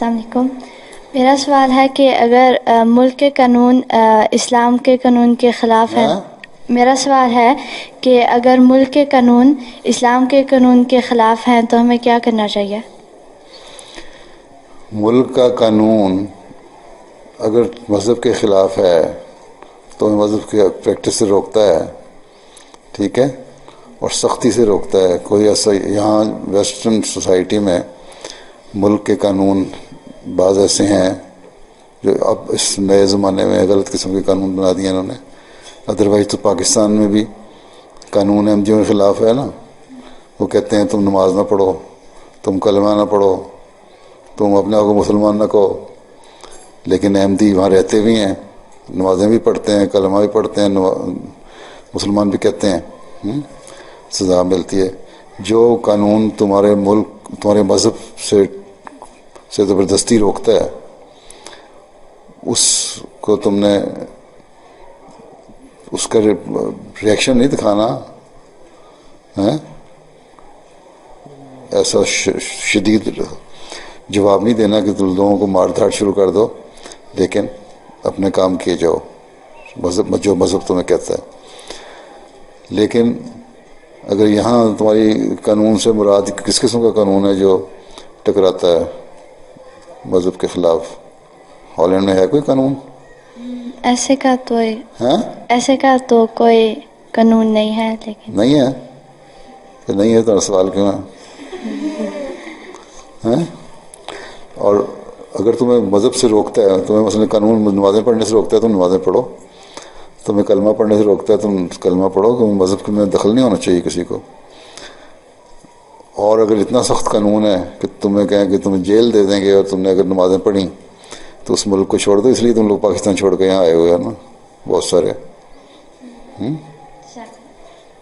السلام علیکم. میرا سوال ہے کہ اگر ملک کے قانون اسلام کے قانون کے خلاف ہیں. میرا سوال ہے کہ اگر ملک کے قانون اسلام کے قانون کے خلاف ہیں تو ہمیں کیا کرنا چاہیے؟ ملک کا قانون اگر مذہب کے خلاف ہے تو مذہب کی پریکٹس سے روکتا ہے، ٹھیک ہے، اور سختی سے روکتا ہے. کوئی ایسا یہاں ویسٹرن سوسائٹی میں ملک کے قانون بعض ایسے ہیں جو اب اس نئے زمانے میں غلط قسم کے قانون بنا دیے انہوں نے. ادروائز تو پاکستان میں بھی قانون احمدیوں کے خلاف ہے نا. وہ کہتے ہیں تم نماز نہ پڑھو، تم کلمہ نہ پڑھو، تم اپنے آپ کو مسلمان نہ کہو. لیکن احمدی وہاں رہتے بھی ہیں، نمازیں بھی پڑھتے ہیں، کلمہ بھی پڑھتے ہیں، مسلمان بھی کہتے ہیں. سزا ملتی ہے. جو قانون تمہارے ملک تمہارے مذہب سے زبردستی روکتا ہے اس کو تم نے اس کا ریئیکشن نہیں دکھانا ہے، ایسا شدید جواب نہیں دینا کہ تم لوگوں کو مار دھاڑ شروع کر دو، لیکن اپنے کام کیے جاؤ جو مذہب تمہیں کہتا ہے. لیکن اگر یہاں تمہاری قانون سے مراد کس قسم کا قانون ہے جو ٹکراتا ہے مذہب کے خلاف؟ ہالینڈ میں ہے کوئی قانون؟ ایسے کا تو کوئی قانون نہیں ہے. لیکن نہیں ہے کہ نہیں ہے تو سوال کیوں ہے؟ اور اگر تمہیں مذہب سے روکتا ہے، تمہیں مثلا قانون نمازیں پڑھنے سے روکتا ہے، تم نمازیں پڑھو. تمہیں کلمہ پڑھنے سے روکتا ہے، تم کلمہ پڑھو. کہ مذہب میں دخل نہیں ہونا چاہیے کسی کو. اور اگر اتنا سخت قانون ہے کہ تمہیں کہیں کہ تمہیں جیل دے دیں گے اور تم نے اگر نمازیں پڑھیں تو اس ملک کو چھوڑ دو. اس لیے تم لوگ پاکستان چھوڑ کے یہاں آئے ہوئے ہیں نا بہت سارے.